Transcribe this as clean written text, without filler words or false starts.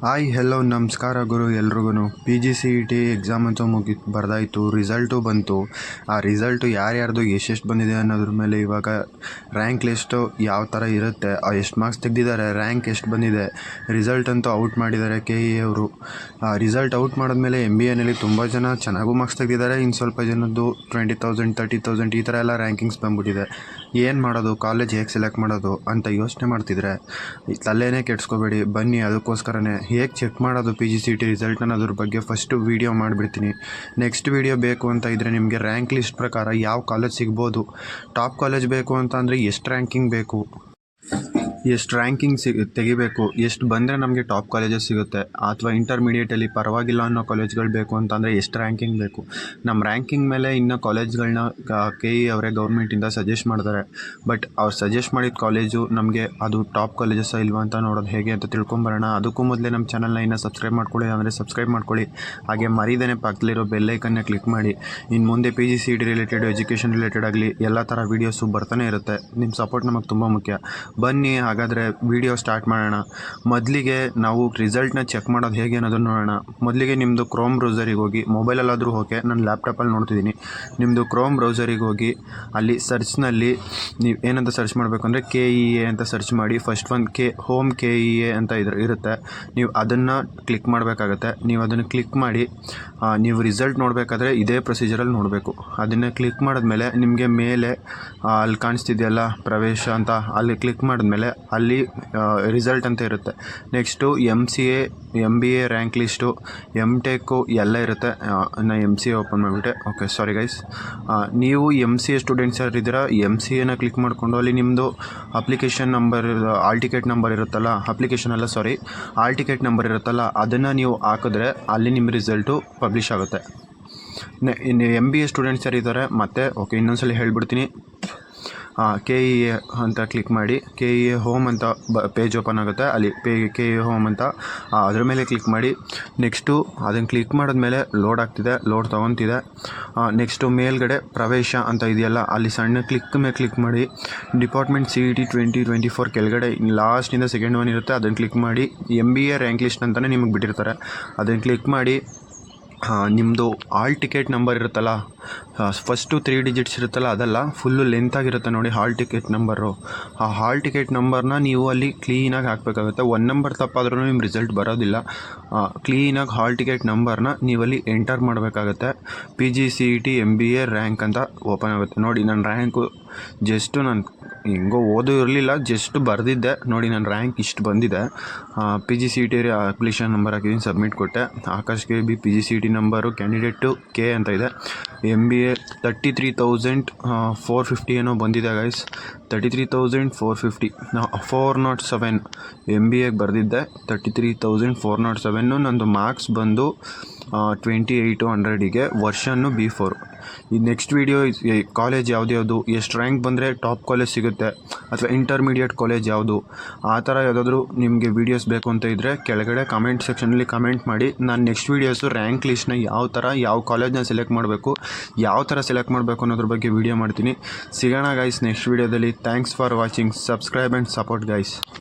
Hi hello ನಮಸ್ಕಾರ ಗುರು ಎಲ್ರಿಗೂ. P G C E T exam ಅಂತೂ ಬರ್ದಾಯಿತು, ರಿಸಲ್ಟು ಬಂತು. ಆ ರಿಸಲ್ಟು ಯಾರ್ಯಾರ್ದು ಎಷ್ಟೆಷ್ಟು ಬಂದಿದೆ ಅನ್ನೋದ್ರ ಮೇಲೆ ಇವಾಗ ರ್ಯಾಂಕ್ ಲಿಸ್ಟು ಯಾವ ಥರ ಇರುತ್ತೆ, ಎಷ್ಟು ಮಾರ್ಕ್ಸ್ ತೆಗೆದಿದ್ದಾರೆ, ರ್ಯಾಂಕ್ ಎಷ್ಟು ಬಂದಿದೆ, ರಿಸಲ್ಟ್ ಅಂತೂ ಔಟ್ ಮಾಡಿದ್ದಾರೆ ಕೆ ಇ ಅವರು. ರಿಸಲ್ಟ್ ಔಟ್ ಮಾಡಿದ್ಮೇಲೆ MBAನಲ್ಲಿ ತುಂಬ ಜನ ಚೆನ್ನಾಗೂ ಮಾರ್ಕ್ಸ್ ತೆಗೆದಿದ್ದಾರೆ. ಇನ್ನು ಸ್ವಲ್ಪ ಜನದ್ದು 20,000 30,000 ಈ ಥರ ಎಲ್ಲ ರ್ಯಾಂಕಿಂಗ್ಸ್ ಬಂದ್ಬಿಟ್ಟಿದೆ. ಏನು ಮಾಡೋದು, ಕಾಲೇಜ್ ಹೇಗೆ ಸೆಲೆಕ್ಟ್ ಮಾಡೋದು ಅಂತ ಯೋಚನೆ ಮಾಡ್ತಿದ್ರೆ ತಲೆನೇ ಕೆಡ್ಸ್ಕೊಬೇಡಿ, ಬನ್ನಿ ಅದಕ್ಕೋಸ್ಕರನೇ ಹೇಗೆ ಚೆಕ್ ಮಾಡೋದು P G C T result ಅನ್ನೋದ್ರ ಬಗ್ಗೆ ಫಸ್ಟು ವೀಡಿಯೋ ಮಾಡಿಬಿಡ್ತೀನಿ. ನೆಕ್ಸ್ಟ್ ವೀಡಿಯೋ ಬೇಕು ಅಂತ ಇದ್ದರೆ ನಿಮಗೆ ರ್ಯಾಂಕ್ ಲಿಸ್ಟ್ ಪ್ರಕಾರ ಯಾವ ಕಾಲೇಜ್ ಸಿಗ್ಬೋದು, ಟಾಪ್ ಕಾಲೇಜ್ ಬೇಕು ಅಂತ ಅಂದರೆ ಎಷ್ಟು ರ್ಯಾಂಕಿಂಗ್ ಬೇಕು, ಎಷ್ಟು ರ್ಯಾಂಕಿಂಗ್ ತೆಗಿಬೇಕು, ಎಷ್ಟು ಬಂದರೆ ನಮಗೆ ಟಾಪ್ ಕಾಲೇಜಸ್ ಸಿಗುತ್ತೆ, ಅಥವಾ ಇಂಟರ್ಮೀಡಿಯೇಟಲ್ಲಿ ಪರವಾಗಿಲ್ಲ ಅನ್ನೋ ಕಾಲೇಜ್ಗಳು ಬೇಕು ಅಂತಂದರೆ ಎಷ್ಟು ರ್ಯಾಂಕಿಂಗ್ ಬೇಕು. ನಮ್ಮ ರ್ಯಾಂಕಿಂಗ್ ಮೇಲೆ ಇನ್ನು ಕಾಲೇಜ್ಗಳನ್ನ ಕೆ ಇ ಅವರೇ ಗೌರ್ಮೆಂಟಿಂದ ಸಜೆಸ್ಟ್ ಮಾಡ್ತಾರೆ. ಬಟ್ ಅವ್ರು ಸಜೆಸ್ಟ್ ಮಾಡಿದ ಕಾಲೇಜು ನಮಗೆ ಅದು ಟಾಪ್ ಕಾಲೇಜಸ್ ಇಲ್ವಾ ಅಂತ ನೋಡೋದು ಹೇಗೆ ಅಂತ ತಿಳ್ಕೊಂಬರೋಣ. ಅದಕ್ಕೂ ಮೊದಲೇ ನಮ್ಮ ಚಾನಲ್ನ ಇನ್ನೂ ಸಬ್ಸ್ಕ್ರೈಬ್ ಮಾಡ್ಕೊಳ್ಳಿ, ಅಂದರೆ ಸಬ್ಸ್ಕ್ರೈಬ್ ಮಾಡ್ಕೊಳ್ಳಿ. ಹಾಗೆ ಮರಿದೇನೆ ಪಕ್ಕದಲ್ಲಿರೋ ಬೆಲ್ಲೈಕನ್ನ ಕ್ಲಿಕ್ ಮಾಡಿ. ಇನ್ನು ಮುಂದೆ P G C T related, education related ಆಗಲಿ ಎಲ್ಲ ಥರ ವೀಡಿಯೋಸು ಬರ್ತಾನೆ ಇರುತ್ತೆ. ನಿಮ್ಮ ಸಪೋರ್ಟ್ ನಮಗೆ ತುಂಬ ಮುಖ್ಯ. ಬನ್ನಿ ಹಾಗಾದರೆ ವಿಡಿಯೋ ಸ್ಟಾರ್ಟ್ ಮಾಡೋಣ. ಮೊದಲಿಗೆ ನಾವು ರಿಸಲ್ಟ್ನ ಚೆಕ್ ಮಾಡೋದು ಹೇಗೆ ಅನ್ನೋದನ್ನು ನೋಡೋಣ. ಮೊದಲಿಗೆ ನಿಮ್ಮದು ಕ್ರೋಮ್ ಬ್ರೌಸರಿಗೆ ಹೋಗಿ, ಮೊಬೈಲಲ್ಲಾದರೂ ಓಕೆ, ನಾನು ಲ್ಯಾಪ್ಟಾಪಲ್ಲಿ ನೋಡ್ತಿದ್ದೀನಿ. ನಿಮ್ಮದು ಕ್ರೋಮ್ ಬ್ರೌಸರಿಗೆ ಹೋಗಿ ಅಲ್ಲಿ ಸರ್ಚ್ನಲ್ಲಿ ನೀವು ಏನಂತ ಸರ್ಚ್ ಮಾಡಬೇಕಂದ್ರೆ KEA ಅಂತ ಸರ್ಚ್ ಮಾಡಿ. ಫಸ್ಟ್ ಒಂದು ಹೋಮ್ KEA ಅಂತ ಇರುತ್ತೆ. ನೀವು ಅದನ್ನು ಕ್ಲಿಕ್ ಮಾಡಬೇಕಾಗತ್ತೆ. ನೀವು ಅದನ್ನು ಕ್ಲಿಕ್ ಮಾಡಿ ನೀವು ರಿಸಲ್ಟ್ ನೋಡಬೇಕಾದ್ರೆ ಇದೇ ಪ್ರೊಸೀಜರಲ್ಲಿ ನೋಡಬೇಕು. ಅದನ್ನು ಕ್ಲಿಕ್ ಮಾಡಿದ್ಮೇಲೆ ನಿಮಗೆ ಮೇಲೆ ಅಲ್ಲಿ ಕಾಣಿಸ್ತಿದೆಯಲ್ಲ ಪ್ರವೇಶ ಅಂತ, ಅಲ್ಲಿ ಕ್ಲಿಕ್ ಮಾಡಿದ್ಮೇಲೆ ಅಲ್ಲಿ ರಿಸಲ್ಟ್ ಅಂತ ಇರುತ್ತೆ. Next MCA MBA rank list, MTech ಎಲ್ಲ ಇರುತ್ತೆ. ನಾನು MCA ಓಪನ್ ಮಾಡಿಬಿಟ್ಟೆ. Okay, sorry guys. ನೀವು MCA ಸ್ಟೂಡೆಂಟ್ಸ್ ಯಾರಿದ್ದೀರಾ, MCAನ ಕ್ಲಿಕ್ ಮಾಡಿಕೊಂಡು ಅಲ್ಲಿ ನಿಮ್ಮದು application number, hall ticket number ಇರುತ್ತಲ್ಲ, ಆಲ್ ಟಿಕೆಟ್ ನಂಬರ್ ಇರುತ್ತಲ್ಲ, ಅದನ್ನು ನೀವು ಹಾಕಿದ್ರೆ ಅಲ್ಲಿ ನಿಮ್ಮ ರಿಸಲ್ಟು ಪಬ್ಲಿಷ್ ಆಗುತ್ತೆ. ಇನ್ನು MBA ಸ್ಟೂಡೆಂಟ್ಸ್ ಯಾರಿದ್ದಾರೆ ಮತ್ತೆ ಓಕೆ, ಇನ್ನೊಂದ್ಸಲ ಹೇಳ್ಬಿಡ್ತೀನಿ. KEA ಅಂತ ಕ್ಲಿಕ್ ಮಾಡಿ, KEA ಹೋಮ್ ಅಂತ ಪೇಜ್ ಓಪನ್ ಆಗುತ್ತೆ. ಅಲ್ಲಿ KEA ಹೋಮ್ ಅಂತ ಅದ್ರ ಮೇಲೆ ಕ್ಲಿಕ್ ಮಾಡಿ. ನೆಕ್ಸ್ಟು ಅದನ್ನು ಕ್ಲಿಕ್ ಮಾಡಿದ್ಮೇಲೆ ಲೋಡ್ ಆಗ್ತಿದೆ, ಲೋಡ್ ತೊಗೊತಿದೆ. ನೆಕ್ಸ್ಟು ಮೇಲ್ಗಡೆ ಪ್ರವೇಶ ಅಂತ ಇದೆಯಲ್ಲ, ಅಲ್ಲಿ ಸಣ್ಣ ಕ್ಲಿಕ್ ಮಾಡಿ. ಡಿಪಾರ್ಟ್ಮೆಂಟ್ CET 2024 ಕೆಳಗಡೆ ಲಾಸ್ಟಿಂದ ಸೆಕೆಂಡ್ ಒನ್ ಇರುತ್ತೆ, ಅದನ್ನು ಕ್ಲಿಕ್ ಮಾಡಿ. MBA ರ್ಯಾಂಕ್ ಲಿಸ್ಟ್ ಅಂತಲೇ ನಿಮಗೆ ಬಿಟ್ಟಿರ್ತಾರೆ, ಅದನ್ನು ಕ್ಲಿಕ್ ಮಾಡಿ. ನಿಮ್ಮದು ಆಲ್ ಟಿಕೆಟ್ ನಂಬರ್ ಇರುತ್ತಲ್ಲ, ಫಸ್ಟು 3 ಡಿಜಿಟ್ಸ್ ಇರುತ್ತಲ್ಲ, ಅದಲ್ಲ, ಫುಲ್ಲು ಲೆಂತಾಗಿರುತ್ತೆ ನೋಡಿ ಹಾಲ್ ಟಿಕೆಟ್ ನಂಬರು. ಆ ಹಾಲ್ ಟಿಕೆಟ್ ನಂಬರ್ನ ನೀವು ಅಲ್ಲಿ ಕ್ಲೀನಾಗಿ ಹಾಕಬೇಕಾಗುತ್ತೆ. 1 ನಂಬರ್ ತಪ್ಪಾದ್ರೂ ನಿಮ್ಮ ರಿಸಲ್ಟ್ ಬರೋದಿಲ್ಲ. ಕ್ಲೀನಾಗಿ ಹಾಲ್ ಟಿಕೆಟ್ ನಂಬರ್ನ ನೀವಲ್ಲಿ ಎಂಟರ್ ಮಾಡಬೇಕಾಗತ್ತೆ. PGCET MBA ರ್ಯಾಂಕ್ ಅಂತ ಓಪನ್ ಆಗುತ್ತೆ. ನೋಡಿ, ನನ್ನ ರ್ಯಾಂಕು ಜಸ್ಟು ನಾನು ಹೆಂಗೋ ಓದೂ ಇರಲಿಲ್ಲ, ಜಸ್ಟ್ ಬರೆದಿದ್ದೆ. ನೋಡಿ, ನನ್ನ ರ್ಯಾಂಕ್ ಇಷ್ಟು ಬಂದಿದೆ. PGCET ಅಪ್ಲಿಕೇಶನ್ ನಂಬರ್ ಹಾಕಿದ್ದೀನಿ, ಸಬ್ಮಿಟ್ ಕೊಟ್ಟೆ. Akash KB PGCET number candidate K ಅಂತ ಇದೆ. MBA 33,450 ಏನೋ ಬಂದಿದೆ ಗೈಸ್. 33,450 407 MBAಗೆ ಬರೆದಿದ್ದೆ. 33,407. ನಂದು ಮಾರ್ಕ್ಸ್ ಬಂದು 2800ಗೆ, ವರ್ಷನ್ನು B4. ಈ ನೆಕ್ಸ್ಟ್ ವೀಡಿಯೋ ಕಾಲೇಜ್ ಯಾವುದು, ಎಷ್ಟು ರ್ಯಾಂಕ್ ಬಂದರೆ ಟಾಪ್ ಕಾಲೇಜ್ ಸಿಗುತ್ತೆ, ಅಥವಾ ಇಂಟರ್ಮೀಡಿಯೇಟ್ ಕಾಲೇಜ್ ಯಾವುದು, ಆ ಥರ ಯಾವುದಾದ್ರೂ ನಿಮಗೆ ವೀಡಿಯೋಸ್ ಬೇಕು ಅಂತ ಇದ್ದರೆ ಕೆಳಗಡೆ ಕಮೆಂಟ್ ಸೆಕ್ಷನಲ್ಲಿ ಕಮೆಂಟ್ ಮಾಡಿ. ನಾನು ನೆಕ್ಸ್ಟ್ ವೀಡಿಯೋಸು ರ್ಯಾಂಕ್ ಲಿಸ್ಟ್ನ ಯಾವ ಕಾಲೇಜ್ನ ಸೆಲೆಕ್ಟ್ ಮಾಡಬೇಕು, ಯಾವ ಥರ ಸೆಲೆಕ್ಟ್ ಮಾಡಬೇಕು ಅನ್ನೋದ್ರ ಬಗ್ಗೆ ವೀಡಿಯೋ ಮಾಡ್ತೀನಿ. ಸಿಗೋಣ ಗೈಸ್ ನೆಕ್ಸ್ಟ್ ವೀಡಿಯೋದಲ್ಲಿ. Thanks for watching. Subscribe and support guys.